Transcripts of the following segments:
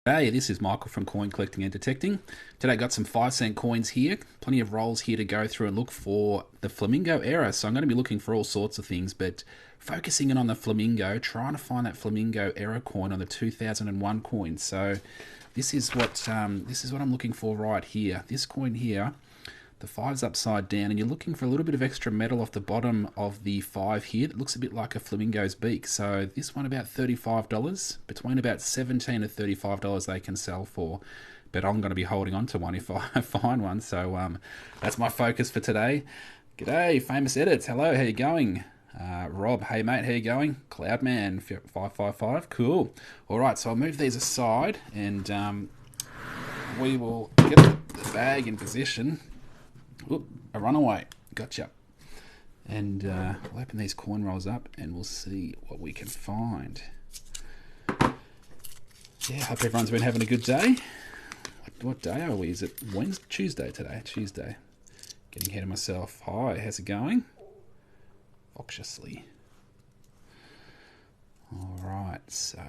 Hey, this is Michael from Coin Collecting and Detecting. Today I got some 5-cent coins here, plenty of rolls here to go through and look for the Flamingo Error. So I'm going to be looking for all sorts of things, but focusing in on the Flamingo, trying to find that Flamingo Error coin on the 2001 coin. So this is what I'm looking for right here. This coin here, the 5's upside down, and you're looking for a little bit of extra metal off the bottom of the 5 here that looks a bit like a flamingo's beak. So this one about $35, between about $17 to $35 they can sell for. But I'm going to be holding on to one if I find one. So that's my focus for today. G'day, Famous Edits. Hello, how you going? Rob, hey mate, how you going? Cloudman 555, cool. All right, so I'll move these aside and we will get the bag in position. Oop, a runaway. Gotcha. And we'll open these coin rolls up and we'll see what we can find. Yeah, hope everyone's been having a good day. What day are we? Is it Wednesday? Tuesday today? Tuesday. Getting ahead of myself. Hi, how's it going? Obviously. Alright, so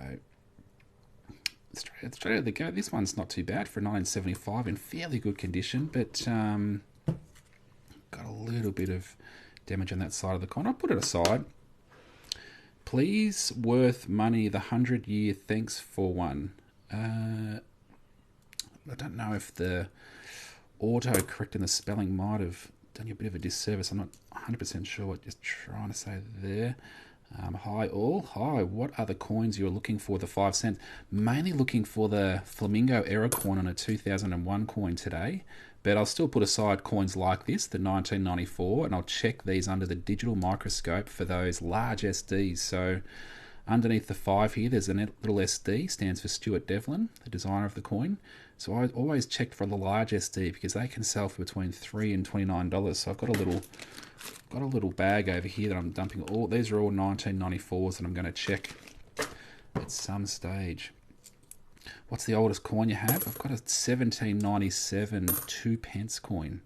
straight out of the go. This one's not too bad for 1975, in fairly good condition, but got a little bit of damage on that side of the coin. I'll put it aside. Please, worth money, the 100-year, thanks for one. I don't know if the auto-correct in the spelling might have done you a bit of a disservice. I'm not 100% sure what you're trying to say there. Hi all. Hi, what are the coins you're looking for, the 5 cents? Mainly looking for the Flamingo Error coin on a 2001 coin today. But I'll still put aside coins like this, the 1994, and I'll check these under the digital microscope for those large SDs. So underneath the 5 here, there's a little SD, stands for Stuart Devlin, the designer of the coin. So I always checked for the large SD because they can sell for between $3 and $29. So I've got a little bag over here that I'm dumping all. These are all 1994s, and I'm going to check at some stage. What's the oldest coin you have? I've got a 1797 2-pence coin.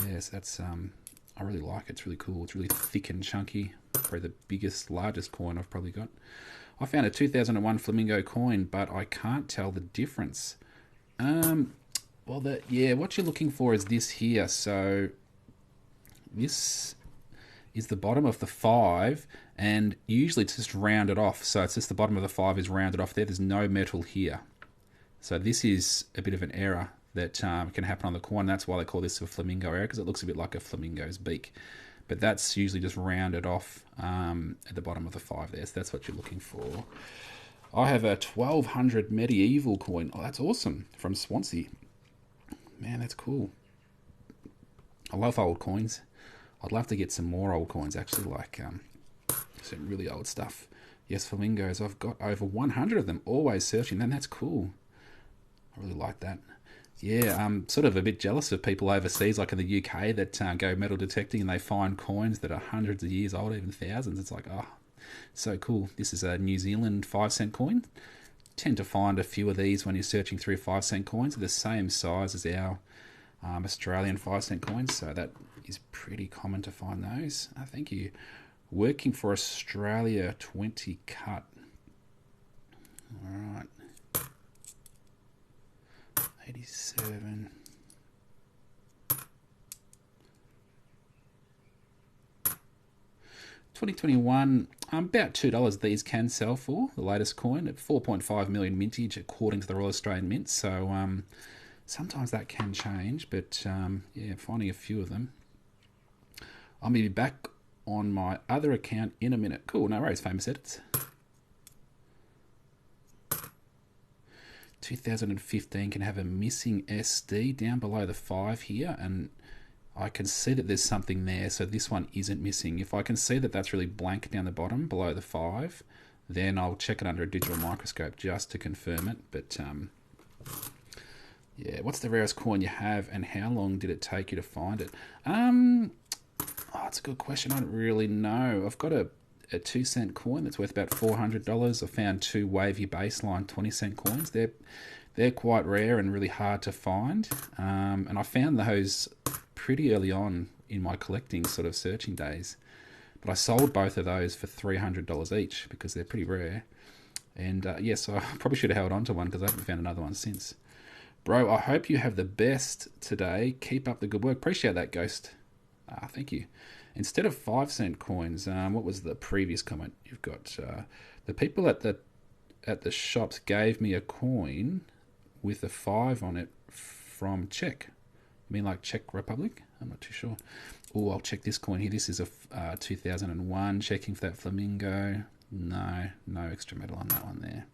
Yes, that's I really like it. It's really cool. It's really thick and chunky. Probably the biggest, largest coin I've probably got. I found a 2001 Flamingo coin, but I can't tell the difference. Well, what you're looking for is this here. So this is the bottom of the 5, and usually it's just rounded off. So it's just the bottom of the 5 is rounded off there. There's no metal here. So this is a bit of an error that can happen on the coin. That's why they call this a flamingo error, because it looks a bit like a flamingo's beak. But that's usually just rounded off at the bottom of the 5 there. So that's what you're looking for. I have a 1200 medieval coin. Oh, that's awesome. From Swansea. Man, that's cool. I love old coins. I'd love to get some more old coins, actually, like some really old stuff. Yes, flamingos. I've got over 100 of them, always searching, and that's cool. I really like that. Yeah, I'm sort of a bit jealous of people overseas, like in the UK, that go metal detecting and they find coins that are hundreds of years old, even thousands. It's like, oh, so cool. This is a New Zealand 5-cent coin. Tend to find a few of these when you're searching through 5-cent coins. They're the same size as our Australian 5-cent coins, so that is pretty common to find those. Thank you. Working for Australia 20 cut. Alright. 87. $2021, about $2 these can sell for, the latest coin, at 4.5 million mintage according to the Royal Australian Mint. So sometimes that can change, but yeah, finding a few of them. I'll be back on my other account in a minute. Cool, no worries, Famous Edits. 2015 can have a missing SD down below the 5 here, and I can see that there's something there, so this one isn't missing. If I can see that that's really blank down the bottom below the 5, then I'll check it under a digital microscope just to confirm it. But yeah, what's the rarest coin you have, and how long did it take you to find it? Oh, it's a good question. I don't really know. I've got a 2-cent coin that's worth about $400. I found 2 wavy baseline 20-cent coins. They're quite rare and really hard to find. And I found those pretty early on in my collecting sort of searching days. But I sold both of those for $300 each because they're pretty rare. And yeah, so I probably should have held on to one because I haven't found another one since. Bro, I hope you have the best today. Keep up the good work. Appreciate that, Ghost. Thank you. Instead of 5-cent coins, what was the previous comment? You've got the people at the shops gave me a coin with a 5 on it from Czech. I mean, like Czech Republic? I'm not too sure. Oh, I'll check this coin here. This is a 2001. Checking for that Flamingo. No extra metal on that one there.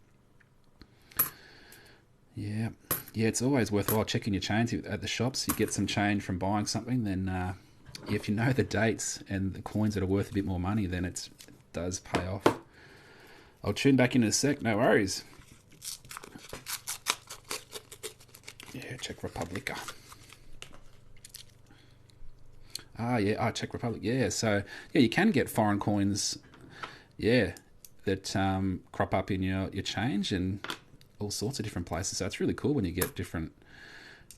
Yeah, it's always worthwhile checking your change at the shops. You get some change from buying something, then if you know the dates and the coins that are worth a bit more money, then it does pay off. I'll tune back in a sec, no worries. Yeah, Czech Republic. Czech Republic. Yeah, so yeah, you can get foreign coins. Yeah, that crop up in your change and all sorts of different places. So it's really cool when you get different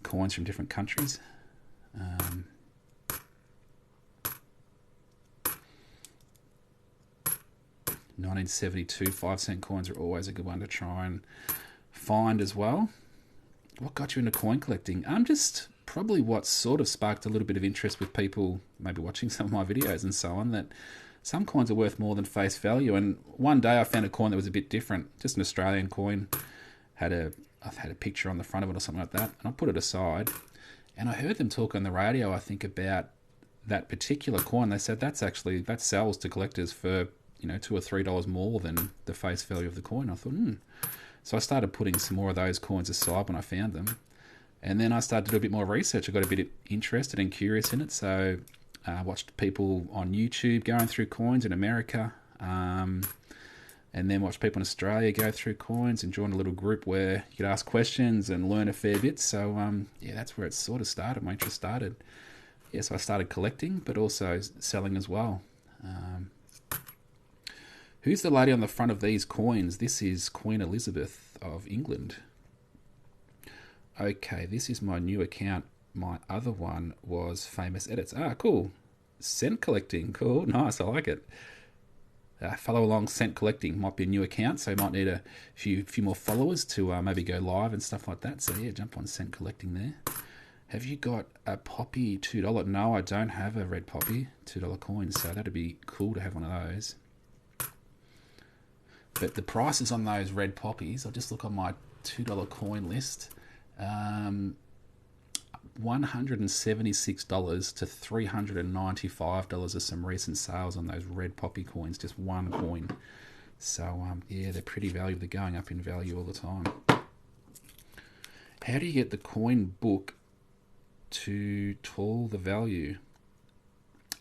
coins from different countries. 1972 5-cent coins are always a good one to try and find as well. What got you into coin collecting? Just probably what sort of sparked a little bit of interest with people maybe watching some of my videos and so on, that some coins are worth more than face value. And one day I found a coin that was a bit different, just an Australian coin. I've had a picture on the front of it or something like that, and I put it aside. And I heard them talk on the radio, I think, about that particular coin. They said that sells to collectors for $2 or $3 more than the face value of the coin. I thought, So I started putting some more of those coins aside when I found them. And then I started to do a bit more research. I got a bit interested and curious in it. So I watched people on YouTube going through coins in America, and then watched people in Australia go through coins, and joined a little group where you could ask questions and learn a fair bit. So yeah, that's where it sort of started. My interest started. Yeah, so I started collecting, but also selling as well. Who's the lady on the front of these coins? This is Queen Elizabeth of England. Okay, this is my new account. My other one was Famous Edits. Cool. Cent collecting. Cool. Nice. I like it. Follow along Cent collecting. Might be a new account, so you might need a few more followers to maybe go live and stuff like that. So yeah, jump on Cent collecting there. Have you got a Poppy $2? No, I don't have a red Poppy $2 coin, so that'd be cool to have one of those. But the prices on those red poppies, I'll just look on my $2 coin list. $176 to $395 are some recent sales on those red poppy coins, just one coin. So yeah, they're pretty valuable. They're going up in value all the time. How do you get the coin book to tall the value?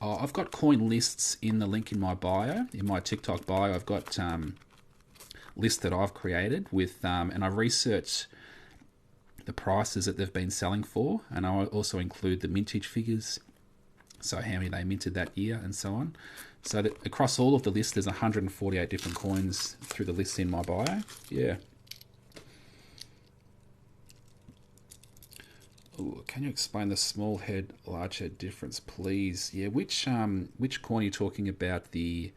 I've got coin lists in the link in my bio, in my TikTok bio. I've got list that I've created with, and I researched the prices that they've been selling for, and I also include the mintage figures, so how many they minted that year and so on. So that across all of the lists, there's 148 different coins through the lists in my bio. Yeah. Ooh, can you explain the small head, large head difference, please? Yeah, which coin are you talking about? The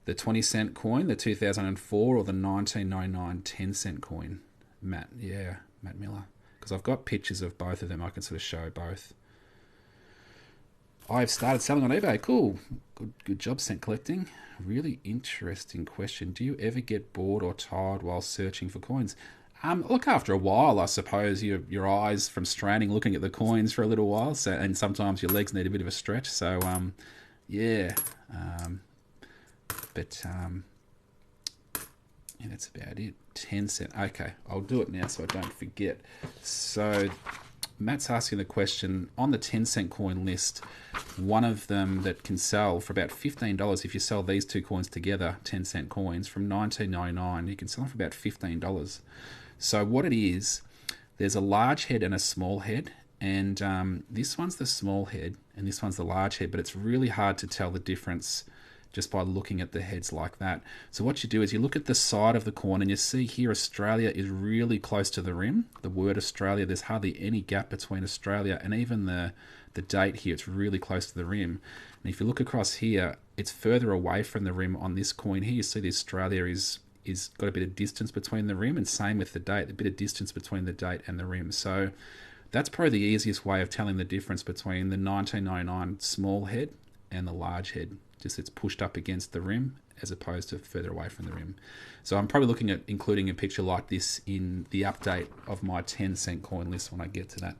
20-cent coin, the 2004, or the 1999 10-cent coin? Matt, yeah, Matt Miller. Because I've got pictures of both of them. I can sort of show both. I've started selling on eBay. Cool. Good job, Cent collecting. Really interesting question. Do you ever get bored or tired while searching for coins? Look, after a while, I suppose your eyes from straining looking at the coins for a little while, so, and sometimes your legs need a bit of a stretch. So, yeah. Yeah, that's about it. 10 cent. Okay, I'll do it now so I don't forget. So Matt's asking the question, on the 10-cent coin list, one of them that can sell for about $15, if you sell these two coins together, 10-cent coins, from 1999, you can sell them for about $15. So what it is, there's a large head and a small head, and this one's the small head and this one's the large head, but it's really hard to tell the difference just by looking at the heads like that. So what you do is you look at the side of the coin, and you see here Australia is really close to the rim. The word Australia, there's hardly any gap between Australia and even the date here. It's really close to the rim. And if you look across here, it's further away from the rim on this coin here. You see the Australia is is got a bit of distance between the rim, and same with the date, a bit of distance between the date and the rim. So that's probably the easiest way of telling the difference between the 1999 small head and the large head. Just it's pushed up against the rim as opposed to further away from the rim. So I'm probably looking at including a picture like this in the update of my 10-cent coin list when I get to that.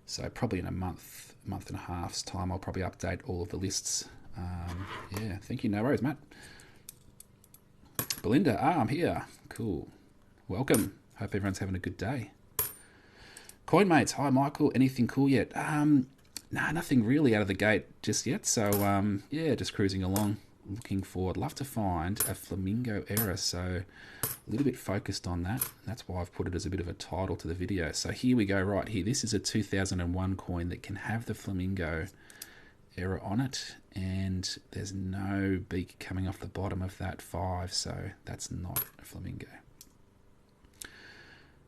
So probably in a month and a half's time, I'll probably update all of the lists. Yeah, thank you. No worries, Matt. Belinda, I'm here. Cool. Welcome. Hope everyone's having a good day. Coin mates, hi Michael. Anything cool yet? Nah, nothing really out of the gate just yet. So yeah, just cruising along. Looking forward. Love to find a Flamingo Error. So a little bit focused on that. That's why I've put it as a bit of a title to the video. So here we go right here. This is a 2001 coin that can have the Flamingo Error on it. And there's no beak coming off the bottom of that 5. So that's not a Flamingo.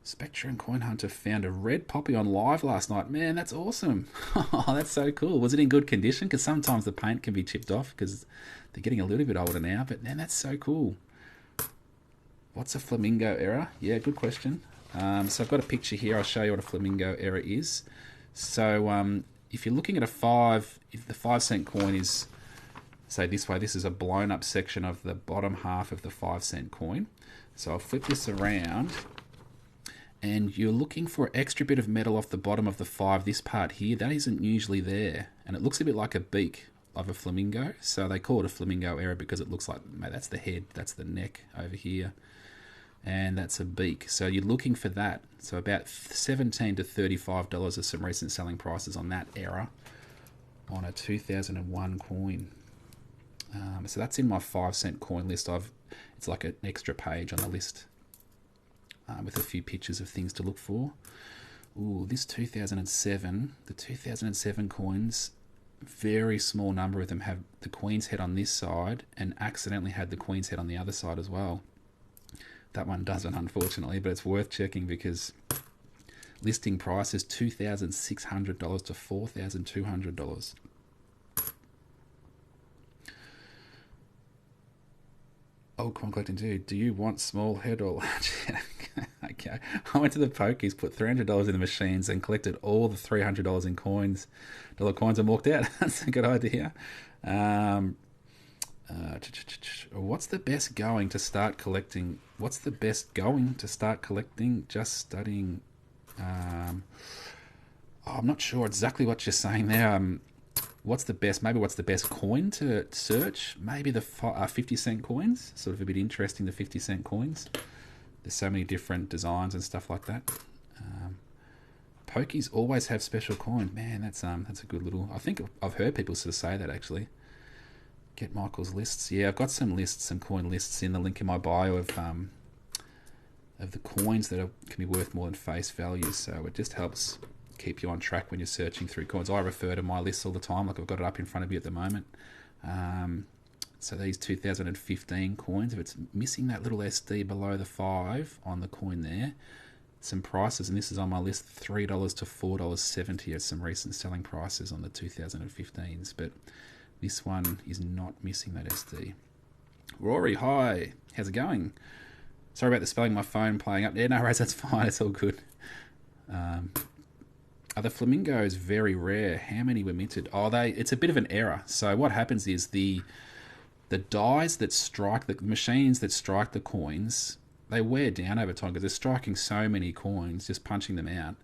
Spectre and Coin Hunter found a red poppy on live last night. Man, that's awesome. Oh, that's so cool. Was it in good condition? Because sometimes the paint can be chipped off because they're getting a little bit older now. But man, that's so cool. What's a Flamingo Error? Yeah, good question. So I've got a picture here. I'll show you what a Flamingo Error is. So if you're looking at a 5, if the 5-cent coin is, say this way, this is a blown up section of the bottom half of the 5-cent coin. So I'll flip this around. And you're looking for an extra bit of metal off the bottom of the 5, this part here, that isn't usually there. And it looks a bit like a beak of a flamingo. So they call it a Flamingo Error because it looks like, mate, that's the head, that's the neck over here. And that's a beak. So you're looking for that. So about $17 to $35 are some recent selling prices on that error on a 2001 coin. So that's in my 5-cent coin list. It's like an extra page on the list. With a few pictures of things to look for. Ooh, this 2007, the 2007 coins, very small number of them have the Queen's head on this side and accidentally had the Queen's head on the other side as well. That one doesn't, unfortunately, but it's worth checking because listing price is $2,600 to $4,200. Oh, coin collecting too. Do you want small head or large head? Okay. I went to the pokies, put $300 in the machines, and collected all the $300 in coins, dollar coins, and walked out. That's a good idea. What's the best going to start collecting? What's the best going to start collecting? Just studying. I'm not sure exactly what you're saying there. What's the best? Maybe what's the best coin to search? Maybe the 50-cent coins. Sort of a bit interesting, the 50-cent coins. There's so many different designs and stuff like that. Pokies always have special coin. Man, that's a good little. I think I've heard people sort of say that actually. Get Michael's lists. Yeah, I've got some lists, some coin lists in the link in my bio of the coins that can be worth more than face value. So it just helps keep you on track when you're searching through coins. I refer to my lists all the time, like I've got it up in front of you at the moment. So these 2015 coins, if it's missing that little SD below the 5 on the coin there, some prices, and this is on my list, $3 to $4.70 are some recent selling prices on the 2015s, but this one is not missing that SD. Rory, hi, how's it going? Sorry about the spelling, my phone playing up. Yeah, no worries, that's fine, it's all good. Are the flamingos very rare? How many were minted? It's a bit of an error. So what happens is the dies that strike, the machines that strike the coins, they wear down over time because they're striking so many coins, just punching them out,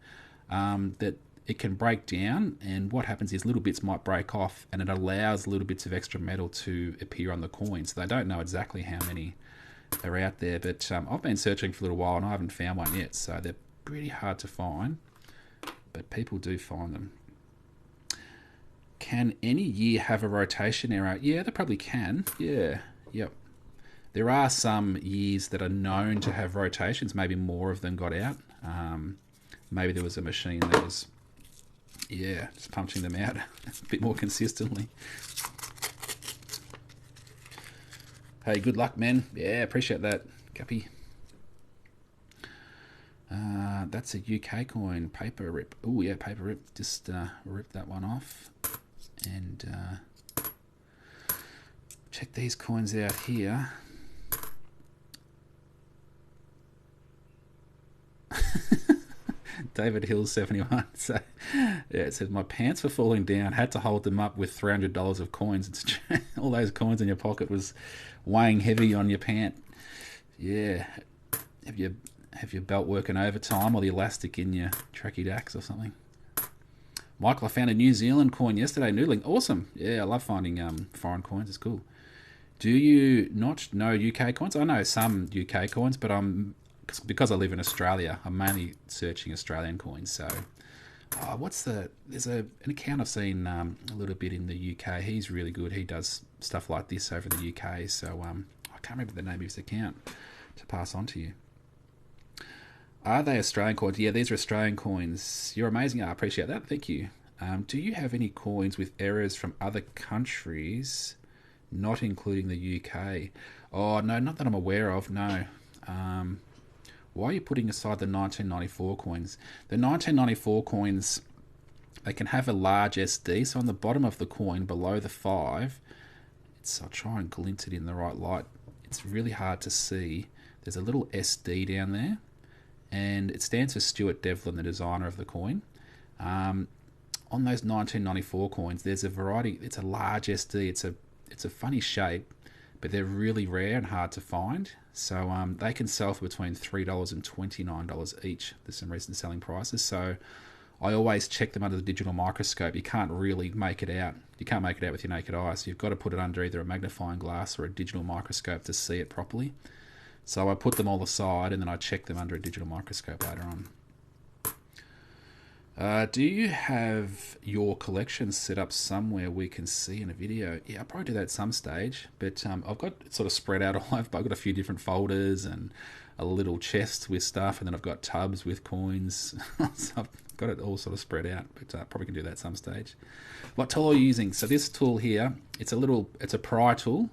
that it can break down. And what happens is little bits might break off and it allows little bits of extra metal to appear on the coins. So they don't know exactly how many are out there. But I've been searching for a little while and I haven't found one yet. So they're pretty hard to find, but people do find them. Can any year have a rotation error? Yeah, they probably can. Yeah, yep. There are some years that are known to have rotations. Maybe more of them got out. Maybe there was a machine that was, just punching them out a bit more consistently. Hey, good luck, man. Yeah, appreciate that, Guppy. That's a UK coin, paper rip. Oh yeah, paper rip. Just rip that one off. And check these coins out here. David Hill 71. So yeah, it says my pants were falling down. Had to hold them up with $300 of coins. It's all those coins in your pocket was weighing heavy on your pant. Yeah, have your belt working overtime or the elastic in your tracky dacks or something? Michael, I found a New Zealand coin yesterday. Noodling, awesome. Yeah, I love finding foreign coins. It's cool. Do you not know UK coins? I know some UK coins, but because I live in Australia, I'm mainly searching Australian coins. So, there's an account I've seen a little bit in the UK. He's really good. He does stuff like this over in the UK. So, I can't remember the name of his account to pass on to you. Are they Australian coins? Yeah, these are Australian coins. You're amazing. I appreciate that. Thank you. Do you have any coins with errors from other countries, not including the UK? Oh, no, not that I'm aware of, no. Why are you putting aside the 1994 coins? The 1994 coins, they can have a large SD, so on the bottom of the coin, below the 5, I'll try and glint it in the right light. It's really hard to see. There's a little SD down there, and it stands for Stuart Devlin, the designer of the coin. On those 1994 coins, there's a variety. It's a large SD. It's a funny shape, but they're really rare and hard to find. So they can sell for between $3 and $29 each. There's some recent selling prices. So I always check them under the digital microscope. You can't really make it out. You can't make it out with your naked eye. So you've got to put it under either a magnifying glass or a digital microscope to see it properly. So I put them all aside and then I check them under a digital microscope later on. Do you have your collection set up somewhere we can see in a video? Yeah, I'll probably do that at some stage, but I've got it sort of spread out all over. I've got a few different folders and a little chest with stuff, and then I've got tubs with coins. So I've got it all sort of spread out, but probably can do that at some stage. What tool are you using? So this tool here, it's a pry tool.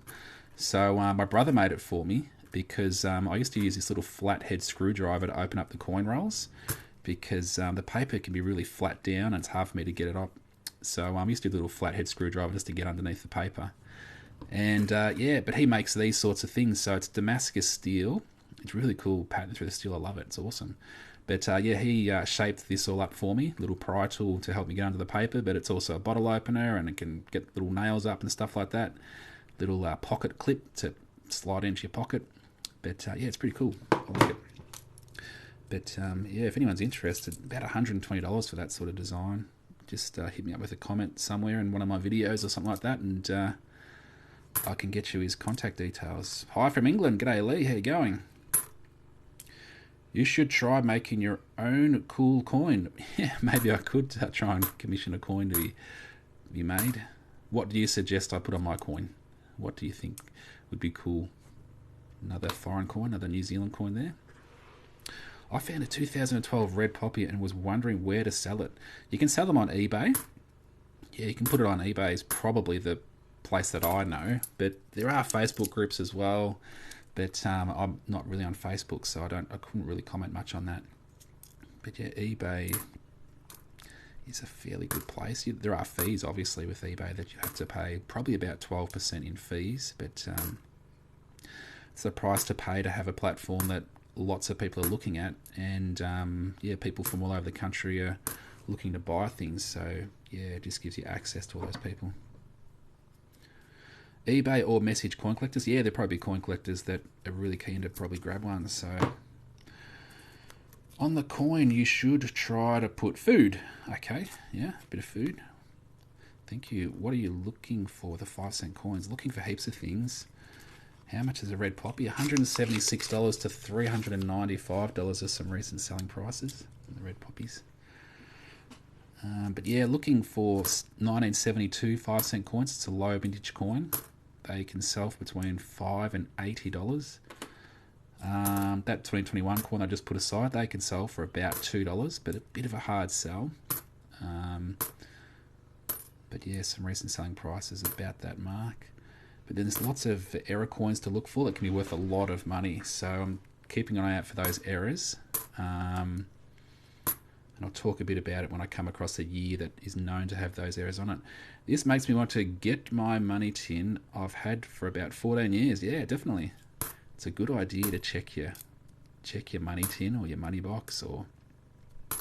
So my brother made it for me because I used to use this little flathead screwdriver to open up the coin rolls, because the paper can be really flat down and it's hard for me to get it up. So I used to do a little flathead screwdriver just to get underneath the paper. And but he makes these sorts of things. So it's Damascus steel. It's really cool pattern through the steel. I love it. It's awesome. But he shaped this all up for me. Little pry tool to help me get under the paper. But it's also a bottle opener, and it can get little nails up and stuff like that. Little pocket clip to slide into your pocket. But it's pretty cool. I like it. But if anyone's interested, about $120 for that sort of design. Just hit me up with a comment somewhere in one of my videos or something like that, and I can get you his contact details. Hi from England. G'day Lee, how you going? You should try making your own cool coin. Yeah, maybe I could try and commission a coin to be made. What do you suggest I put on my coin? What do you think would be cool? Another foreign coin, another New Zealand coin there. I found a 2012 red poppy and was wondering where to sell it. You can sell them on eBay. Yeah, you can put it on eBay. Is probably the place that I know. But there are Facebook groups as well. But I'm not really on Facebook, so I couldn't really comment much on that. But yeah, eBay is a fairly good place. There are fees, obviously, with eBay that you have to pay. Probably about 12% in fees. But it's the price to pay to have a platform that lots of people are looking at, and people from all over the country are looking to buy things. So it just gives you access to all those people. eBay or message coin collectors. Yeah, there'll probably be coin collectors that are really keen to probably grab one. So on the coin, you should try to put food. Okay, yeah, a bit of food. Thank you. What are you looking for? The 5-cent coins. Looking for heaps of things. How much is a red poppy? $176 to $395 are some recent selling prices in the red poppies. But yeah, looking for 1972 5-cent coins. It's a low vintage coin. They can sell for between $5 and $80. That 2021 coin I just put aside, they can sell for about $2, but a bit of a hard sell. But yeah, some recent selling prices about that mark. But then there's lots of error coins to look for that can be worth a lot of money. So I'm keeping an eye out for those errors. And I'll talk a bit about it when I come across a year that is known to have those errors on it. This makes me want to get my money tin I've had for about 14 years. Yeah, definitely. It's a good idea to check your check your money tin or your money box or a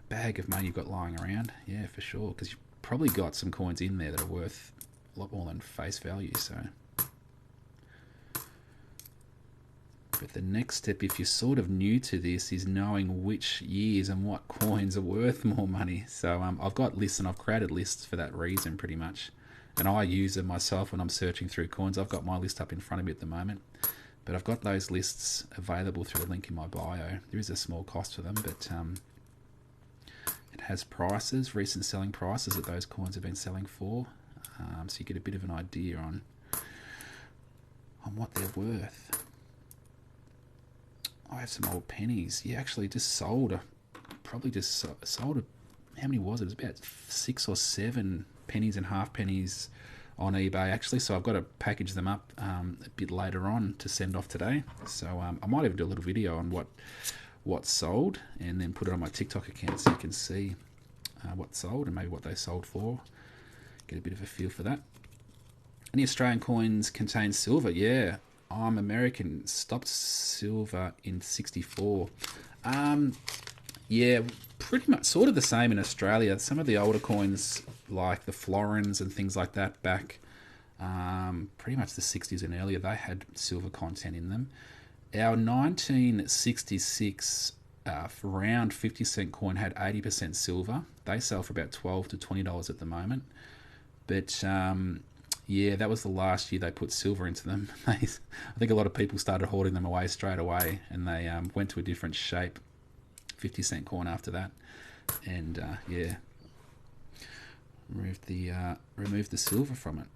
bag of money you've got lying around. Yeah, for sure, because you've probably got some coins in there that are worth a lot more than face value. So, but the next step, if you're sort of new to this, is knowing which years and what coins are worth more money. So I've got lists, and I've created lists for that reason pretty much. And I use it myself when I'm searching through coins. I've got my list up in front of me at the moment. But I've got those lists available through a link in my bio. There is a small cost for them, but it has prices, recent selling prices that those coins have been selling for. So you get a bit of an idea on what they're worth. I have some old pennies. Yeah, actually just sold sold how many was it? It was about 6 or 7 pennies and half pennies on eBay actually, so I've got to package them up a bit later on to send off today. So I might even do a little video on what sold, and then put it on my TikTok account so you can see what sold and maybe what they sold for. Get a bit of a feel for that. Any Australian coins contain silver? Yeah, I'm American. Stopped silver in '64. Yeah, pretty much sort of the same in Australia. Some of the older coins, like the florins and things like that, back pretty much the 60s and earlier, they had silver content in them. Our 1966 round 50-cent coin had 80% silver. They sell for about $12 to $20 at the moment. But yeah, that was the last year they put silver into them. I think a lot of people started hoarding them away straight away, and they went to a different shape 50-cent coin after that. And yeah, removed the silver from it.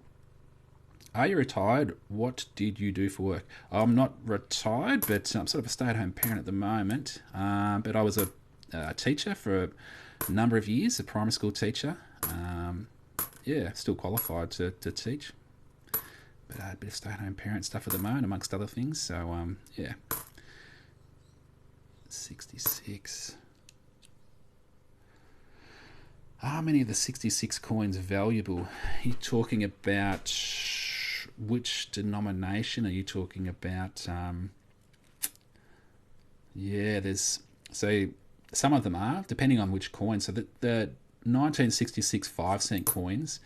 Are you retired? What did you do for work? I'm not retired, but I'm sort of a stay-at-home parent at the moment. But I was a teacher for a number of years, a primary school teacher. Yeah, still qualified to teach. But a bit of stay-at-home parent stuff at the moment, amongst other things. So yeah, 66. Are many of the 66 coins valuable? Are you talking about which denomination? Are you talking about... yeah, there's... So some of them are, depending on which coin. So the 1966 5-cent coins,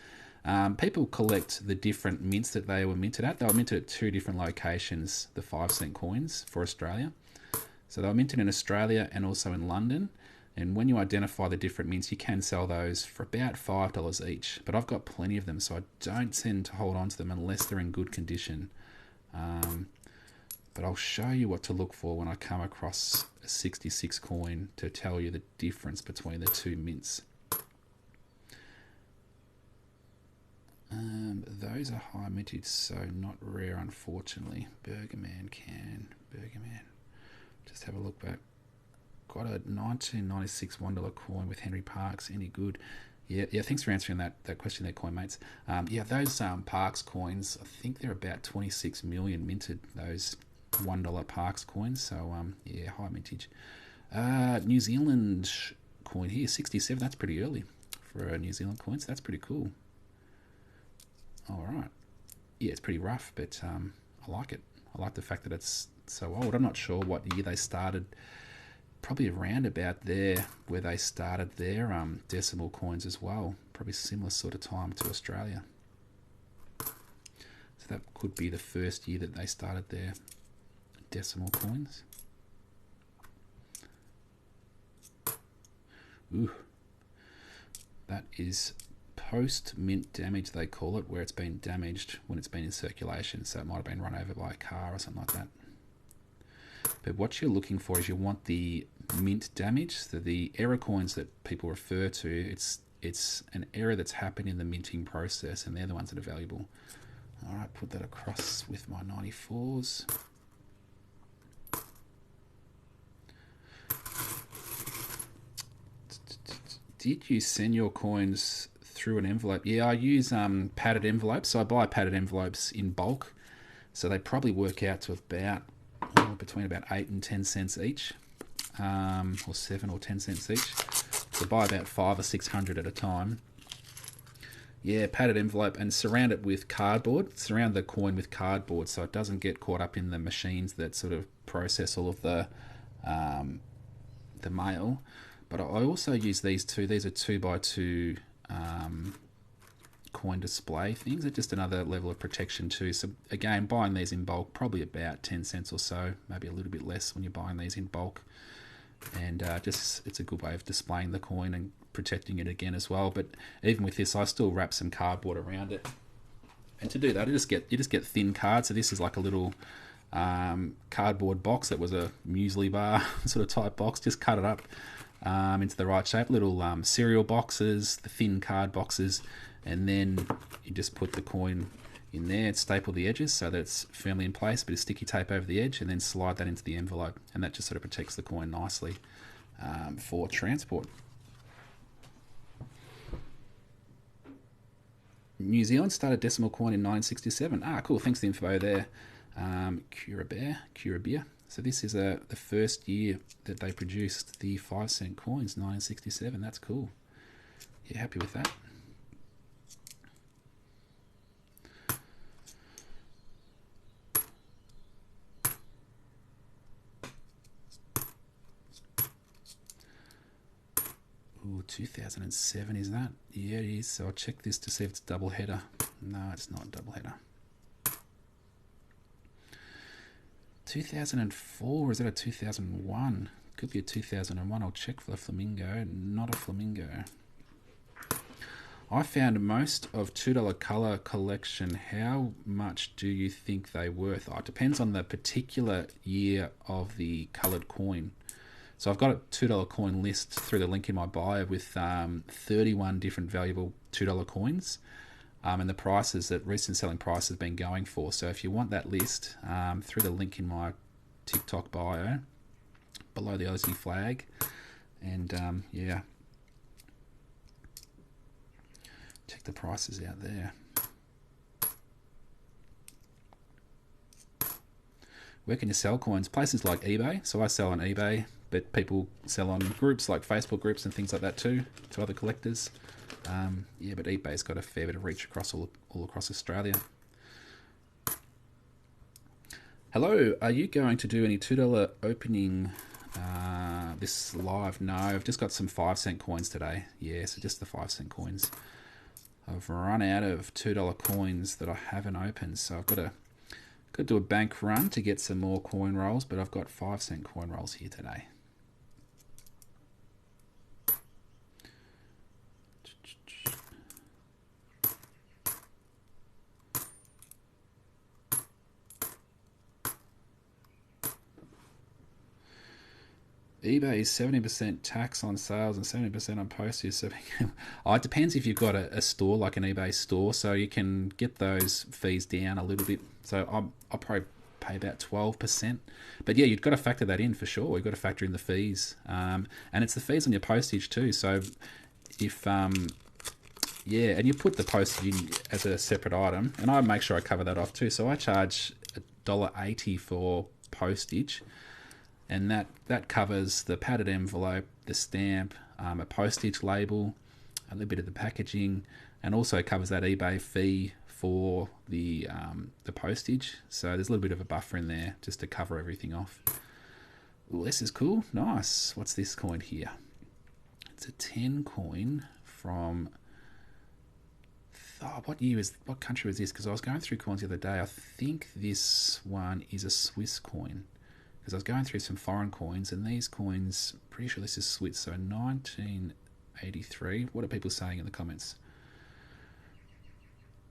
people collect the different mints that they were minted at. They were minted at 2 different locations, the 5-cent coins for Australia. So they were minted in Australia and also in London. And when you identify the different mints, you can sell those for about $5 each. But I've got plenty of them, so I don't tend to hold on to them unless they're in good condition. But I'll show you what to look for when I come across a 66 coin to tell you the difference between the 2 mints. Those are high mintage, so not rare, unfortunately. Burgerman. Just have a look back. Got a 1996 $1 coin with Henry Parks. Any good? Yeah. Thanks for answering that question there, coin mates. Yeah, those Parks coins, I think they're about 26 million minted. Those $1 Parks coins. So yeah, high mintage. New Zealand coin here, 67. That's pretty early for a New Zealand coin. So that's pretty cool. All right. Yeah, it's pretty rough, but I like it. I like the fact that it's so old. I'm not sure what year they started. Probably around about there where they started their decimal coins as well. Probably similar sort of time to Australia. So that could be the first year that they started their decimal coins. Ooh. That is post-mint damage, they call it, where it's been damaged when it's been in circulation. So it might have been run over by a car or something like that. But what you're looking for is you want the mint damage. So the error coins that people refer to, it's an error that's happened in the minting process, and they're the ones that are valuable. All right, put that across with my 94s. Did you send your coins through an envelope? Yeah, I use padded envelopes. So I buy padded envelopes in bulk. So they probably work out to about between about 8 and 10 cents each, or 7 or 10 cents each. So buy about 500 or 600 at a time. Yeah, padded envelope, and surround it with cardboard. Surround the coin with cardboard so it doesn't get caught up in the machines that sort of process all of the mail. But I also use these two. These are 2x2 coin display things. They're just another level of protection too. So again, buying these in bulk, probably about 10 cents or so, maybe a little bit less when you're buying these in bulk. And just it's a good way of displaying the coin and protecting it again as well. But even with this, I still wrap some cardboard around it. And to do that, you just get thin cards. So this is like a little cardboard box that was a muesli bar sort of type box. Just cut it up into the right shape. Little cereal boxes, the thin card boxes, and then you just put the coin in there, staple the edges so that it's firmly in place, a bit of sticky tape over the edge, and then slide that into the envelope, and that just sort of protects the coin nicely for transport. New Zealand started decimal coin in 1967. Ah, cool. Thanks for the info there. Curabea. So this is the first year that they produced the 5-cent coins, 1967. That's cool. Yeah, happy with that. Ooh, 2007 is that? Yeah, it is. So I'll check this to see if it's double header. No, it's not double header. 2004, or is that a 2001? Could be a 2001. I'll check for the Flamingo. Not a Flamingo. I found most of $2 colour collection. How much do you think they worth? Oh, it depends on the particular year of the coloured coin. So I've got a $2 coin list through the link in my bio with 31 different valuable $2 coins. And the prices that recent selling price has been going for. So if you want that list, through the link in my TikTok bio, below the Aussie flag, and yeah, check the prices out there. Where can you sell coins? Places like eBay. So I sell on eBay, but people sell on groups like Facebook groups and things like that too, to other collectors. Yeah, but eBay's got a fair bit of reach across all across Australia. Hello, are you going to do any $2 opening this live? No, I've just got some 5-cent coins today. Yeah, so just the 5-cent coins. I've run out of $2 coins that I haven't opened, so I've got to do a bank run to get some more coin rolls, but I've got 5-cent coin rolls here today. eBay is 70% tax on sales and 70% on postage. So it depends if you've got a store like an eBay store, so you can get those fees down a little bit. So I'll probably pay about 12%. But yeah, you've got to factor that in for sure. You've got to factor in the fees. And it's the fees on your postage too. So if, yeah, and you put the postage in as a separate item, and I make sure I cover that off too. So I charge $1.80 for postage. And that covers the padded envelope, the stamp, a postage label, a little bit of the packaging, and also covers that eBay fee for the postage. So there's a little bit of a buffer in there just to cover everything off. Ooh, this is cool. Nice. What's this coin here? It's a 10 coin from... Oh, what country was this? Because I was going through coins the other day. I think this one is a Swiss coin. Because I was going through some foreign coins, and these coins, pretty sure this is Swiss, so 1983. What are people saying in the comments?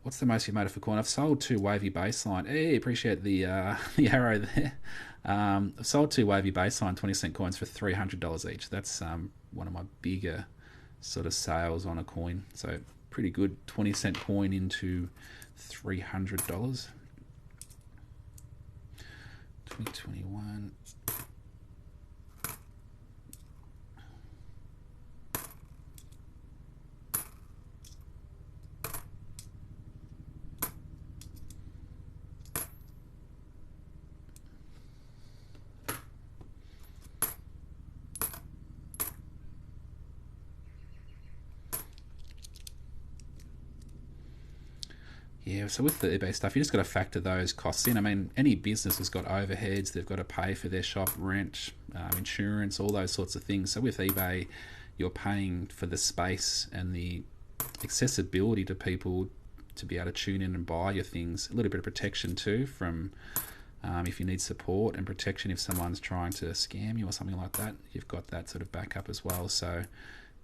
What's the most you've made of a coin? I've sold 2 wavy baseline. Hey, appreciate the arrow there. I've sold 2 wavy baseline 20-cent coins for $300 each. That's one of my bigger sort of sales on a coin. So pretty good 20-cent coin into $300. 2021. Yeah, so with the eBay stuff, you just got to factor those costs in. I mean, any business has got overheads. They've got to pay for their shop, rent, insurance, all those sorts of things. So with eBay, you're paying for the space and the accessibility to people to be able to tune in and buy your things. A little bit of protection too from if you need support, and protection if someone's trying to scam you or something like that. You've got that sort of backup as well. So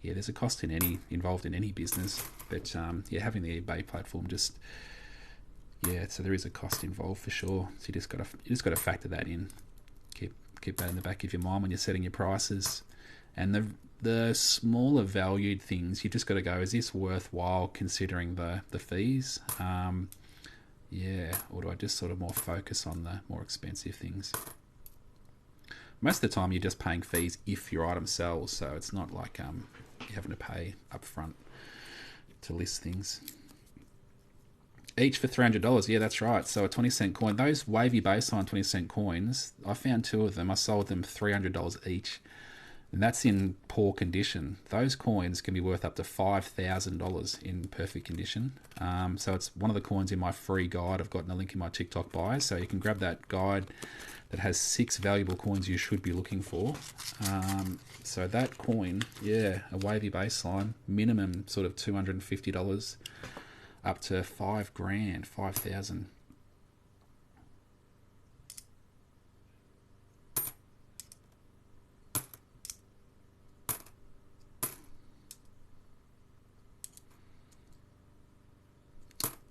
yeah, there's a cost involved in any business, but yeah, having the eBay platform just, yeah, so there is a cost involved for sure. So you just got to factor that in. Keep that in the back of your mind when you're setting your prices. And the smaller valued things, you've just got to go, is this worthwhile considering the fees? Yeah, or do I just sort of more focus on the more expensive things? Most of the time you're just paying fees if your item sells, so it's not like you're having to pay up front to list things. Each for $300, yeah, that's right. So a 20-cent coin, those wavy baseline 20-cent coins, I found 2 of them. I sold them $300 each, and that's in poor condition. Those coins can be worth up to $5,000 in perfect condition. So it's one of the coins in my free guide. I've got a link in my TikTok bio, so you can grab that guide that has 6 valuable coins you should be looking for. So that coin, yeah, a wavy baseline, minimum sort of $250, up to $5,000, 5,000.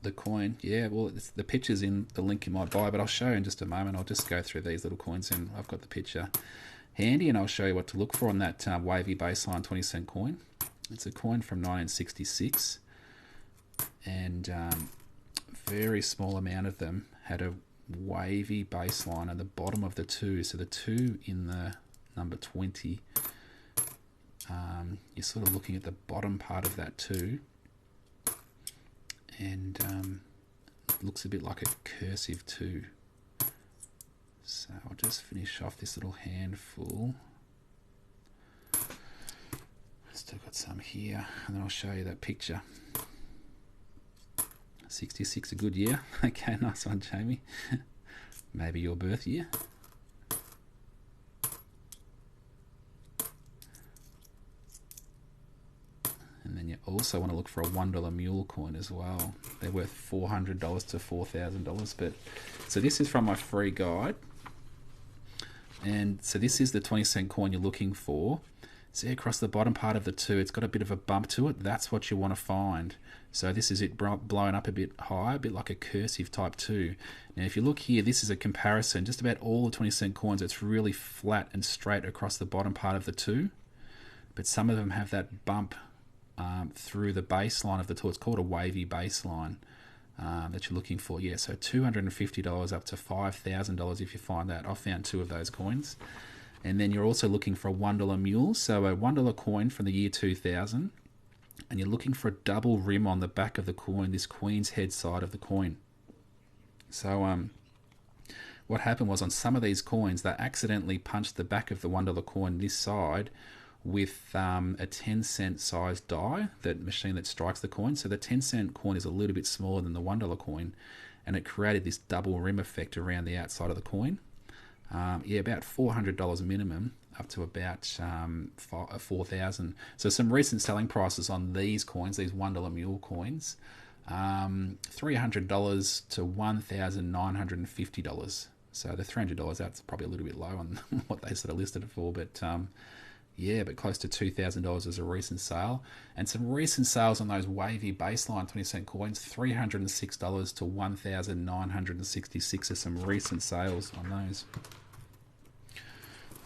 The coin, yeah, well, the picture's in the link in my bio, but I'll show you in just a moment. I'll just go through these little coins, and I've got the picture handy, and I'll show you what to look for on that wavy baseline 20-cent coin. It's a coin from 1966, and very small amount of them had a wavy baseline at the bottom of the 2. So the 2 in the number 20, you're sort of looking at the bottom part of that 2. And it looks a bit like a cursive 2. So I'll just finish off this little handful. Still got some here, and then I'll show you that picture. 66, a good year. Okay, nice one, Jamie. Maybe your birth year. And then you also want to look for a $1 Mule coin as well. They're worth $400 to $4,000. But so this is from my free guide, and so this is the 20-cent coin you're looking for. See across the bottom part of the 2, it's got a bit of a bump to it. That's what you want to find. So this is it blown up a bit high, a bit like a cursive type 2. Now if you look here, this is a comparison. Just about all the 20-cent coins, it's really flat and straight across the bottom part of the 2. But some of them have that bump through the baseline of the 2. It's called a wavy baseline that you're looking for. Yeah, so $250 up to $5,000 if you find that. I found 2 of those coins. And then you're also looking for a $1 Mule, so a $1 coin from the year 2000, and you're looking for a double rim on the back of the coin, this Queen's head side of the coin. So what happened was on some of these coins, they accidentally punched the back of the $1 coin this side with a 10-cent size die, that machine that strikes the coin. So the 10-cent coin is a little bit smaller than the $1 coin, and it created this double rim effect around the outside of the coin. Yeah, about $400 minimum, up to about $4,000. So some recent selling prices on these coins, these $1 Mule coins, $300 to $1,950. So the $300, that's probably a little bit low on what they sort of listed it for, but yeah, but close to $2,000 as a recent sale. And some recent sales on those wavy baseline 20-cent coins, $306 to $1,966 are some recent sales on those.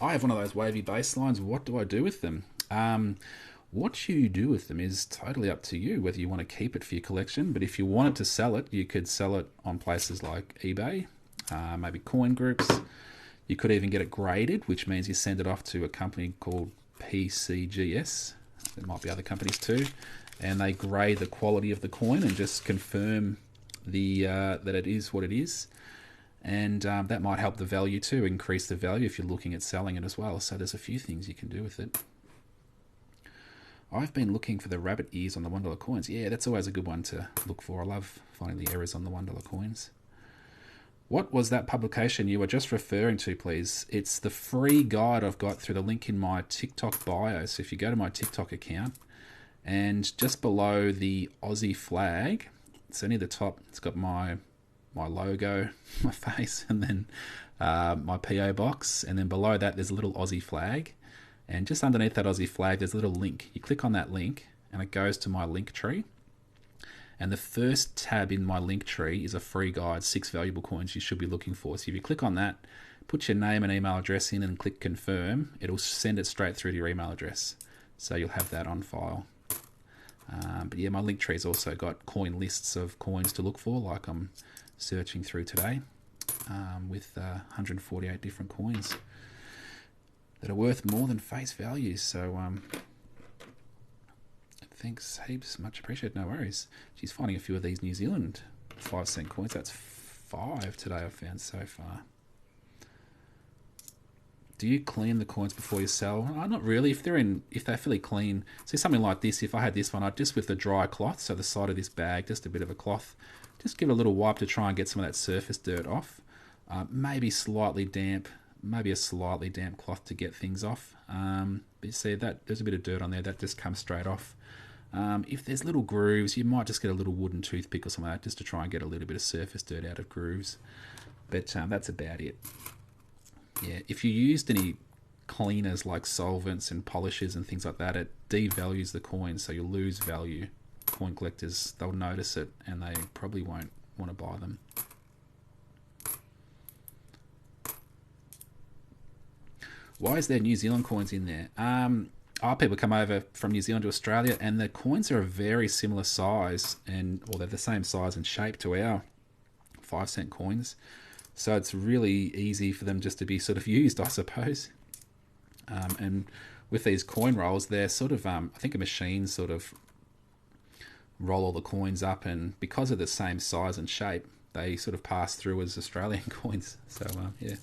I have one of those wavy baselines. What do I do with them? What you do with them is totally up to you, whether you want to keep it for your collection. But if you wanted to sell it, you could sell it on places like eBay, maybe coin groups. You could even get it graded, which means you send it off to a company called PCGS. There might be other companies too, and they grade the quality of the coin and just confirm that it is what it is. And that might help the value too, increase the value if you're looking at selling it as well. So there's a few things you can do with it. I've been looking for the rabbit ears on the $1 coins. Yeah, that's always a good one to look for. I love finding the errors on the $1 coins. What was that publication you were just referring to, please? It's the free guide I've got through the link in my TikTok bio. So if you go to my TikTok account, and just below the Aussie flag, so near the top, it's got my logo, my face, and then my PO box. And then below that, there's a little Aussie flag. And just underneath that Aussie flag, there's a little link. You click on that link, and it goes to my link tree. And the first tab in my link tree is a free guide, 6 valuable coins you should be looking for. So if you click on that, put your name and email address in and click confirm, it'll send it straight through to your email address. So you'll have that on file. But yeah, my link tree's also got coin lists of coins to look for, like I'm searching through today, with 148 different coins that are worth more than face value. So thanks heaps, much appreciated, no worries. She's finding a few of these New Zealand 5-cent coins. That's 5 today I've found so far. Do you clean the coins before you sell? Not really. If they're fairly clean, see something like this, if I had this one, I'd just with the dry cloth, so the side of this bag, just a bit of a cloth, just give it a little wipe to try and get some of that surface dirt off. Maybe slightly damp, maybe a slightly damp cloth to get things off. But you see that there's a bit of dirt on there, that just comes straight off. If there's little grooves, you might just get a little wooden toothpick or something like that, just to try and get a little bit of surface dirt out of grooves. But that's about it. Yeah, if you used any cleaners like solvents and polishers and things like that, it devalues the coin, so you'll lose value. Coin collectors, they'll notice it and they probably won't want to buy them. Why is there New Zealand coins in there? Our people come over from New Zealand to Australia, and the coins are a very similar size, well, they're the same size and shape to our 5-cent coins. So it's really easy for them just to be sort of used, I suppose. And with these coin rolls, they're sort of, I think a machine sort of roll all the coins up, and because of the same size and shape, they sort of pass through as Australian coins. So, yeah.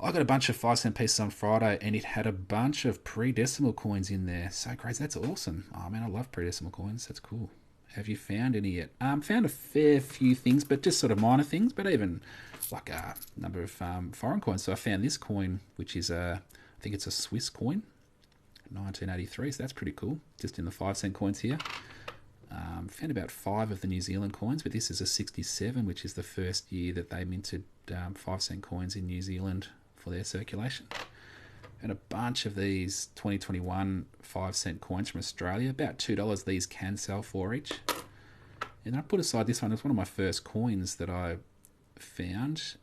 I got a bunch of 5-cent pieces on Friday, and it had a bunch of pre-decimal coins in there. So crazy. That's awesome. Oh, man, I love pre-decimal coins. That's cool. Have you found any yet? Found a fair few things, but just sort of minor things, but even like a number of foreign coins. So I found this coin, which is I think it's a Swiss coin, 1983, so that's pretty cool. Just in the 5-cent coins here. Found about 5 of the New Zealand coins, but this is a 67, which is the first year that they minted 5-cent coins in New Zealand for their circulation. And a bunch of these 2021 5-cent coins from Australia, about $2 these can sell for each. And I put aside this one as one of my first coins that I found,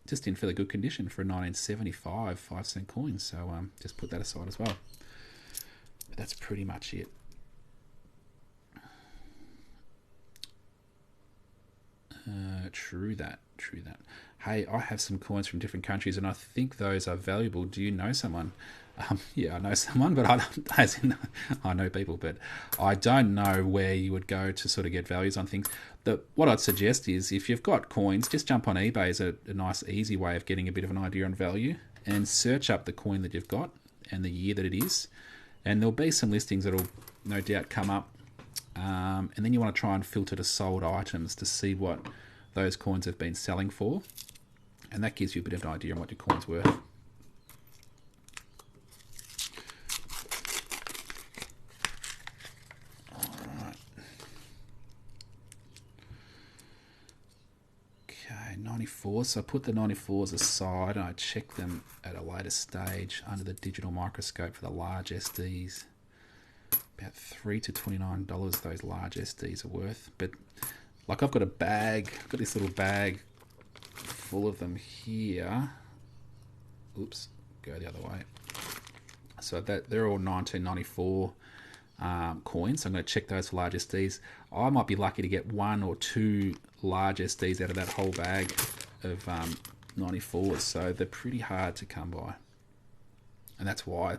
just in fairly good condition for a 1975 5-cent coin. So just put that aside as well. But that's pretty much it. True that. Hey, I have some coins from different countries, and I think those are valuable. Do you know someone? Yeah, I know someone, but I know people, but I don't know where you would go to sort of get values on things. What I'd suggest is, if you've got coins, just jump on eBay is a nice, easy way of getting a bit of an idea on value, and search up the coin that you've got and the year that it is, and there'll be some listings that'll no doubt come up, and then you want to try and filter to sold items to see what those coins have been selling for, and that gives you a bit of an idea on what your coin's worth. Alright. Okay, 94. So I put the 94s aside and I check them at a later stage under the digital microscope for the large SDs. About $3 to $29 those large SDs are worth. But like I've got this little bag full of them here. Oops, go the other way. So they're all 1994 coins. So I'm going to check those for large SDs. I might be lucky to get 1 or 2 large SDs out of that whole bag of 94s. So they're pretty hard to come by, and that's why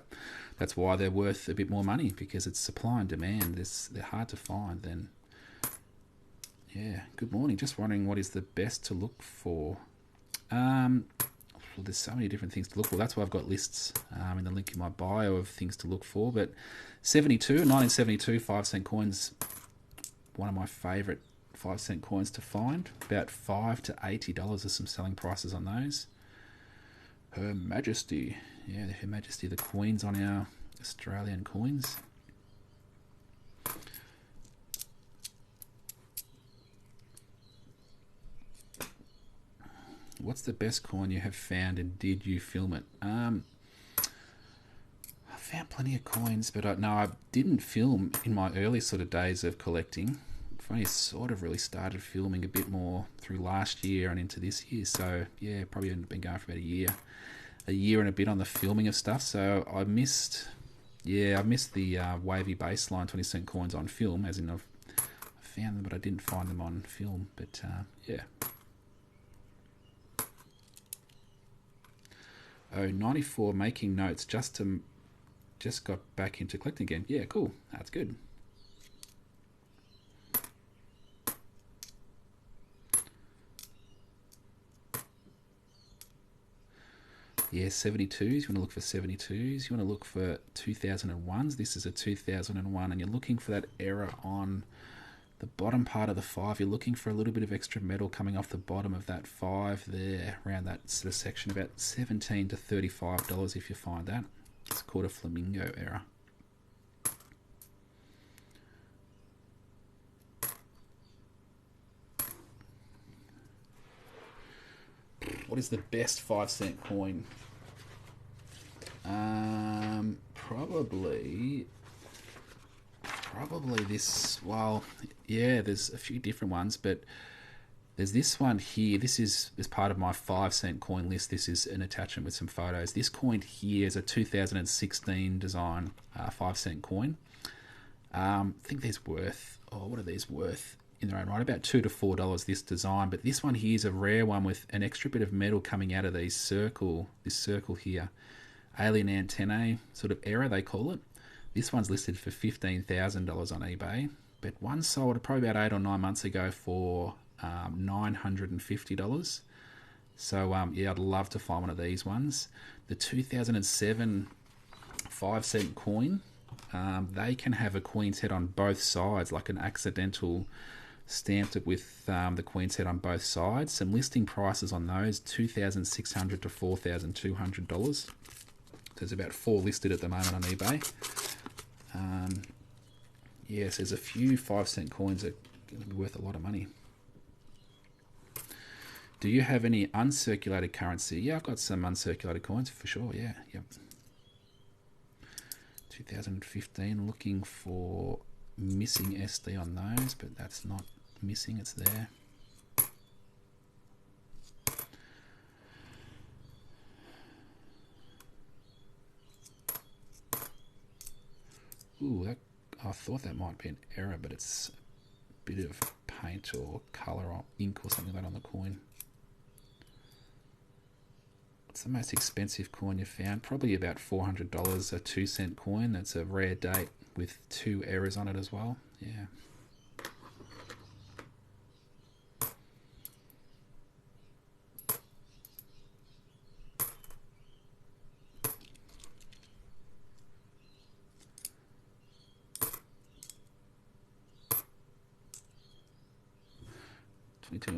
they're worth a bit more money, because it's supply and demand. They're hard to find. Then, yeah. Good morning. Just wondering what is the best to look for. there's so many different things to look for. That's why I've got lists in the link in my bio of things to look for. But 1972 5-cent coins, one of my favourite 5-cent coins to find. About $5 to $80 are some selling prices on those. Her Majesty, yeah, Her Majesty, the Queen's on our Australian coins. What's the best coin you have found, and did you film it? I found plenty of coins, but no, I didn't film in my early sort of days of collecting. I've only sort of really started filming a bit more through last year and into this year. So yeah, probably been going for about a year and a bit on the filming of stuff. So I missed the wavy baseline 20-cent coins on film, as in I found them, but I didn't find them on film. But yeah. Oh, 94, making notes, just got back into collecting again. Yeah, cool. That's good. Yeah, 72s. You want to look for 72s. You want to look for 2001s. This is a 2001, and you're looking for that error on the bottom part of the 5. You're looking for a little bit of extra metal coming off the bottom of that 5 there, around that sort of section, about $17 to $35 if you find that. It's called a Flamingo Error. What is the best 5-cent coin? Probably this. Well, yeah, there's a few different ones, but there's this one here. This is part of my 5-cent coin list. This is an attachment with some photos. This coin here is a 2016 design 5-cent coin. I think these worth, what are these worth in their own right? About $2 to $4 this design. But this one here is a rare one with an extra bit of metal coming out of this circle here. Alien antennae sort of error, they call it. This one's listed for $15,000 on eBay, but one sold probably about 8 or 9 months ago for $950. So yeah, I'd love to find one of these ones. The 2007 5-cent coin, they can have a Queen's head on both sides, like an accidental stamped it with the Queen's head on both sides. Some listing prices on those, $2,600 to $4,200. There's about 4 listed at the moment on eBay. Yes, there's a few 5-cent coins that are going to be worth a lot of money. Do you have any uncirculated currency? Yeah, I've got some uncirculated coins for sure. Yeah, yep. 2015, looking for missing SD on those, but that's not missing, it's there. Ooh, I thought that might be an error, but it's a bit of paint or colour or ink or something like that on the coin. What's the most expensive coin you found? Probably about $400, a 2-cent coin. That's a rare date with 2 errors on it as well. Yeah.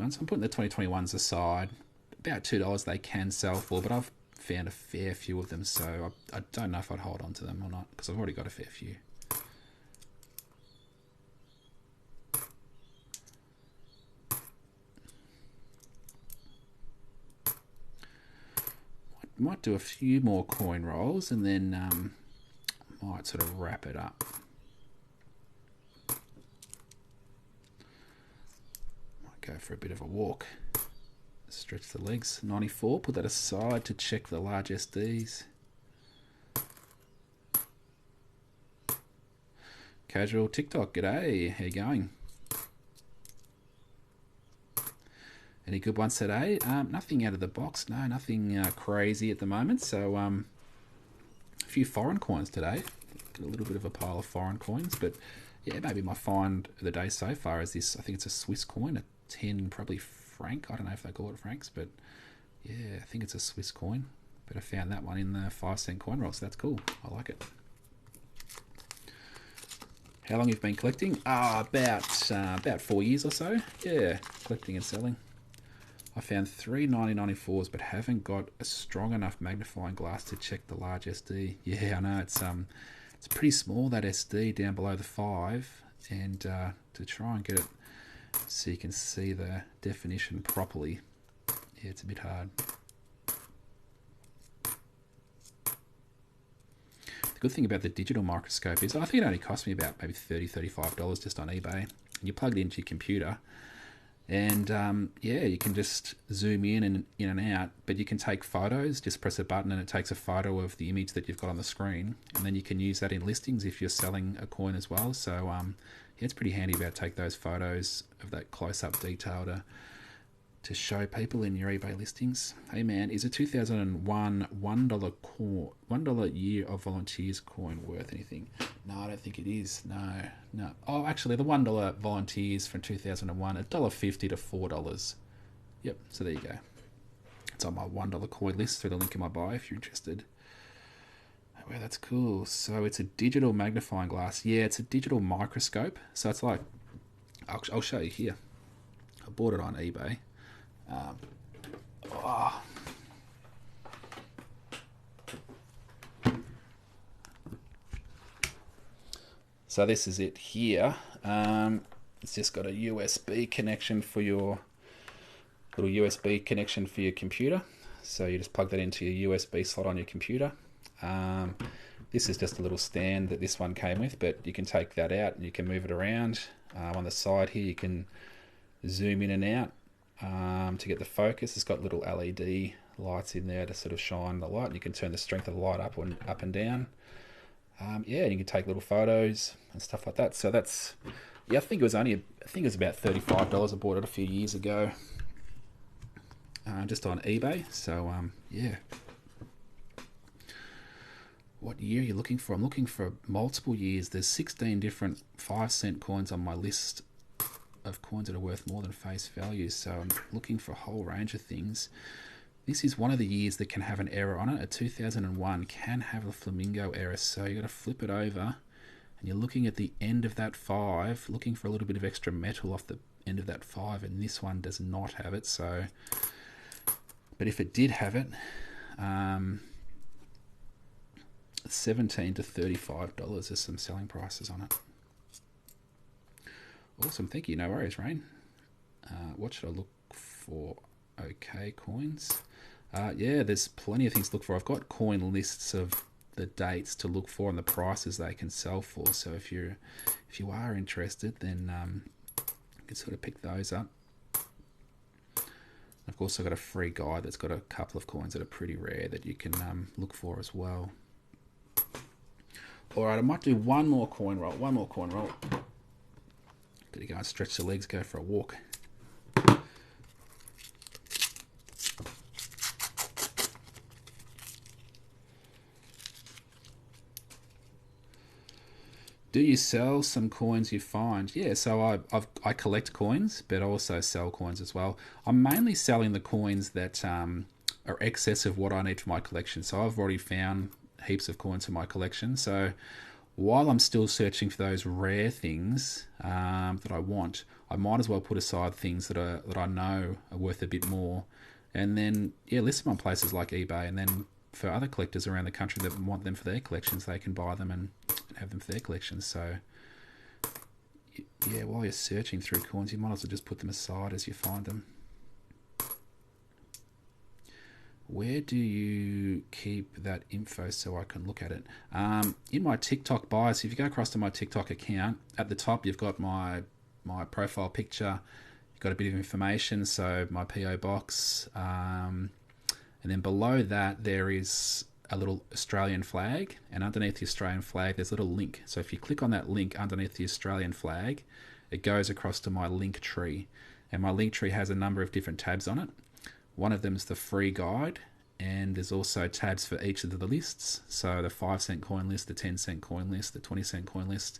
So I'm putting the 2021s aside. About $2 they can sell for, but I've found a fair few of them, so I don't know if I'd hold on to them or not, because I've already got a fair few. Might do a few more coin rolls and then might sort of wrap it up. Go for a bit of a walk, stretch the legs. 94, put that aside to check the large SDs. Casual TikTok, g'day, how you going? Any good ones today? Nothing out of the box, no, nothing crazy at the moment. So a few foreign coins today. Got a little bit of a pile of foreign coins, but yeah, maybe my find of the day so far is this. I think it's a Swiss coin, a 10 probably franc. I don't know if they call it francs, but Yeah, I think it's a Swiss coin, but I found that one in the 5-cent coin roll, so that's cool. I like it. How long you've been collecting? About 4 years or so. Yeah, collecting and selling. I found 3 1994s, but haven't got a strong enough magnifying glass to check the large SD. Yeah, I know it's pretty small, that SD down below the 5, and to try and get it so you can see the definition properly, yeah, it's a bit hard. The good thing about the digital microscope is I think it only cost me about maybe $30, $35 just on eBay. And you plug it into your computer, and yeah, you can just zoom in and out, but you can take photos. Just press a button and it takes a photo of the image that you've got on the screen, and then you can use that in listings if you're selling a coin as well. So yeah, it's pretty handy about take those photos of that close-up detail to show people in your eBay listings. Hey man, is a 2001 $1 year of volunteers coin worth anything? No, I don't think it is. No. Oh, actually, the $1 volunteers from 2001, $1.50 to $4. Yep, so there you go. It's on my $1 coin list through the link in my bio if you're interested. Oh, wow, that's cool. So it's a digital magnifying glass. Yeah, it's a digital microscope. So it's like, I'll show you here. I bought it on eBay. So this is it here. It's just got a USB connection for your little USB connection for your computer. So you just plug that into your USB slot on your computer. This is just a little stand that this one came with, but you can take that out and you can move it around. On the side here, you can zoom in and out. To get the focus, it's got little LED lights in there to sort of shine the light. You can turn the strength of the light up and down. Yeah, and you can take little photos and stuff like that. So that's, yeah, I think it was about $35. I bought it a few years ago, just on eBay. So yeah. What year are you looking for? I'm looking for multiple years. There's 16 different 5-cent coins on my list of coins that are worth more than face value, so I'm looking for a whole range of things. This is one of the years that can have an error on it. A 2001 can have a Flamingo error, so you got to flip it over and you're looking at the end of that 5, looking for a little bit of extra metal off the end of that 5, and this one does not have it. So, but if it did have it, $17 to $35 is some selling prices on it. Awesome, thank you. No worries, Rain. What should I look for? Okay, coins. Yeah, there's plenty of things to look for. I've got coin lists of the dates to look for and the prices they can sell for. So if you are interested, then you can sort of pick those up. I've also got a free guide that's got a couple of coins that are pretty rare that you can look for as well. All right, I might do one more coin roll. Gotta go and stretch the legs, go for a walk. Do you sell some coins you find? Yeah, so I collect coins, but I also sell coins as well. I'm mainly selling the coins that are excess of what I need for my collection. So I've already found heaps of coins for my collection. So while I'm still searching for those rare things that I want, I might as well put aside things that I know are worth a bit more, and then yeah, list them on places like eBay. And then for other collectors around the country that want them for their collections, they can buy them and have them for their collections. So yeah, while you're searching through coins, you might as well just put them aside as you find them. Where do you keep that info so I can look at it? In my TikTok bio. So if you go across to my TikTok account, at the top you've got my profile picture. You've got a bit of information, so my PO box, and then below that there is a little Australian flag, and underneath the Australian flag there's a little link. So if you click on that link underneath the Australian flag, it goes across to my link tree, and my link tree has a number of different tabs on it. One of them is the free guide, and there's also tabs for each of the lists. So the 5-cent coin list, the 10-cent coin list, the 20-cent coin list.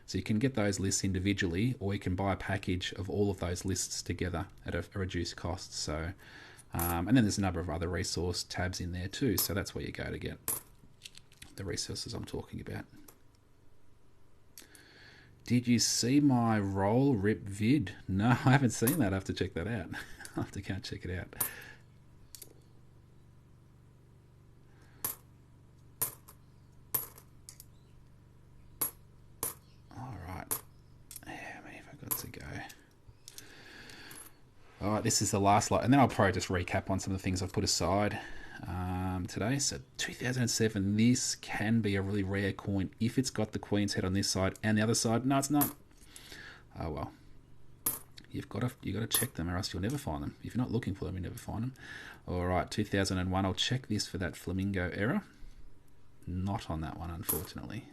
So you can get those lists individually, or you can buy a package of all of those lists together at a reduced cost. So And then there's a number of other resource tabs in there too. So that's where you go to get the resources I'm talking about. Did you see my roll rip vid? No, I haven't seen that. I have to check that out. I'll have to go check it out. All right. How many have I got to go? All right, this is the last lot. And then I'll probably just recap on some of the things I've put aside today. So 2007, this can be a really rare coin if it's got the Queen's head on this side and the other side. No, it's not. Oh well, you've got to check them, or else you'll never find them. If you're not looking for them, you never find them. All right, 2001. I'll check this for that Flamingo Error. Not on that one, unfortunately.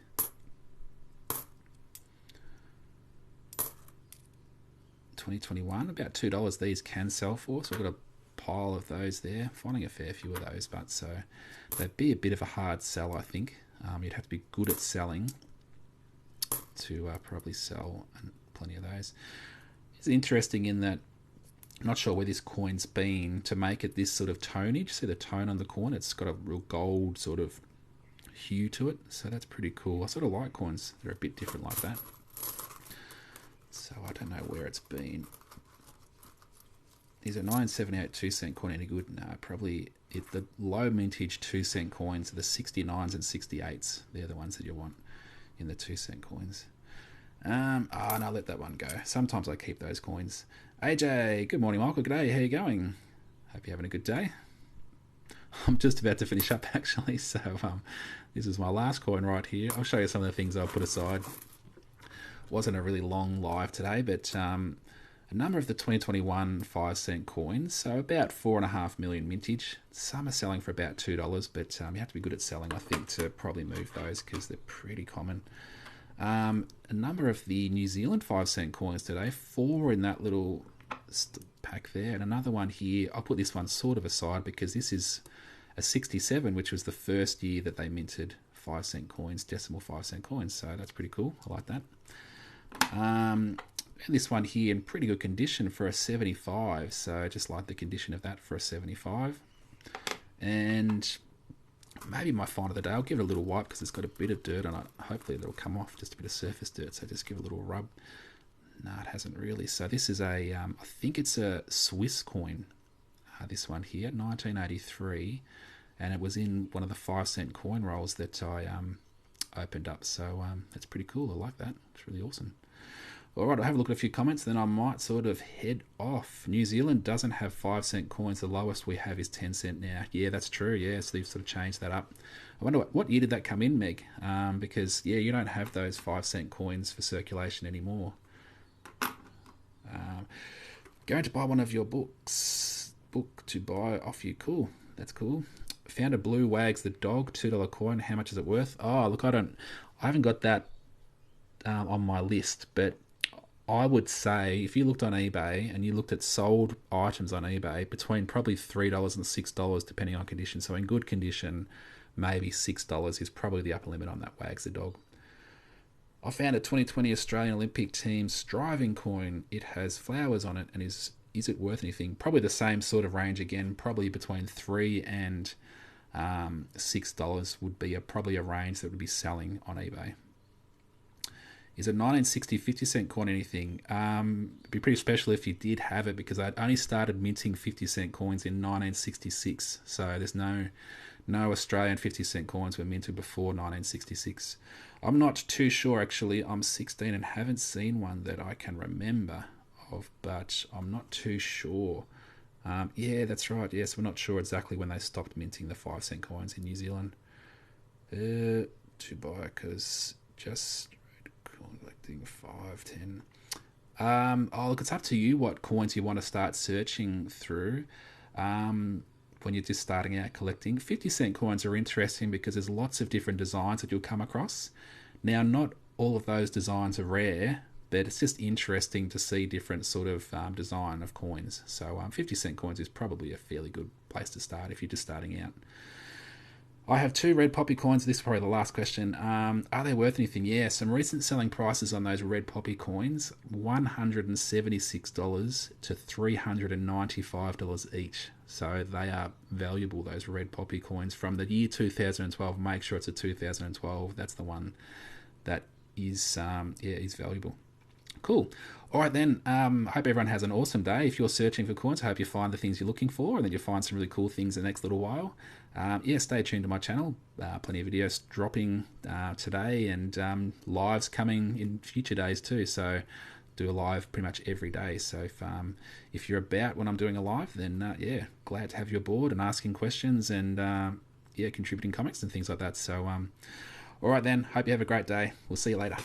$2021, about $2 these can sell for. So I've got a pile of those there, finding a fair few of those, but so they'd be a bit of a hard sell, I think. You'd have to be good at selling to probably sell plenty of those. It's interesting in that I'm not sure where this coin's been to make it this sort of tonage. See the tone on the coin? It's got a real gold sort of hue to it, so that's pretty cool. I sort of like coins that are a bit different like that. So I don't know where it's been. Is a 1978 2-cent coin any good? No, probably the low mintage 2-cent coins are the 69s and 68s. They're the ones that you want in the 2-cent coins. No, let that one go. Sometimes I keep those coins. AJ, good morning, Michael. G'day, how you going? Hope you're having a good day. I'm just about to finish up actually, so this is my last coin right here. I'll show you some of the things I'll put aside. Wasn't a really long live today, but a number of the 2021 5-cent coins, so about 4.5 million mintage. Some are selling for about $2, but you have to be good at selling, I think, to probably move those because they're pretty common. A number of the New Zealand 5-cent coins today, 4 in that little pack there, and another one here. I'll put this one sort of aside because this is a 67, which was the first year that they minted 5-cent coins, decimal 5-cent coins, so that's pretty cool. I like that. And this one here in pretty good condition for a 75, so just like the condition of that for a 75. And maybe my find of the day, I'll give it a little wipe because it's got a bit of dirt on it. Hopefully it'll come off, just a bit of surface dirt, so just give it a little rub. No, it hasn't really. So this is a, I think it's a Swiss coin, this one here, 1983, and it was in one of the 5-cent coin rolls that I opened up, so that's pretty cool. I like that. It's really awesome. All right, I'll have a look at a few comments, then I might sort of head off. New Zealand doesn't have 5-cent coins. The lowest we have is 10 cent now. Yeah, that's true. Yeah, so they've sort of changed that up. I wonder what year did that come in, Meg? Because, yeah, you don't have those 5-cent coins for circulation anymore. Going to buy one of your books. Book to buy off you. Cool. That's cool. Found a blue Wags the dog, $2 coin. How much is it worth? Oh, look, I haven't got that on my list, but I would say if you looked on eBay and you looked at sold items on eBay, between probably $3 and $6 depending on condition. So in good condition, maybe $6 is probably the upper limit on that Wags the dog. I found a 2020 Australian Olympic team striving coin. It has flowers on it, and is it worth anything? Probably the same sort of range again, probably between $3 and $6 would be probably a range that would be selling on eBay. Is a 1960 50-cent coin anything? It'd be pretty special if you did have it, because I'd only started minting 50-cent coins in 1966. So there's no Australian 50-cent coins were minted before 1966. I'm not too sure, actually. I'm 16 and haven't seen one that I can remember of, but I'm not too sure. Yeah, that's right. Yes, we're not sure exactly when they stopped minting the 5-cent coins in New Zealand. To buy, because just collecting 5, 10. Oh, look, it's up to you what coins you want to start searching through when you're just starting out collecting. 50-cent coins are interesting because there's lots of different designs that you'll come across. Now, not all of those designs are rare, but it's just interesting to see different sort of design of coins. So 50-cent coins is probably a fairly good place to start if you're just starting out. I have 2 red poppy coins. This is probably the last question. Are they worth anything? Yeah, some recent selling prices on those red poppy coins, $176 to $395 each. So they are valuable, those red poppy coins from the year 2012. Make sure it's a 2012. That's the one that is is valuable. Cool. All right then. I hope everyone has an awesome day. If you're searching for coins, I hope you find the things you're looking for, and then you'll find some really cool things in the next little while. Stay tuned to my channel. Plenty of videos dropping today, and lives coming in future days too. So do a live pretty much every day. So if you're about when I'm doing a live, then glad to have you aboard and asking questions and contributing comics and things like that. So all right then. Hope you have a great day. We'll see you later.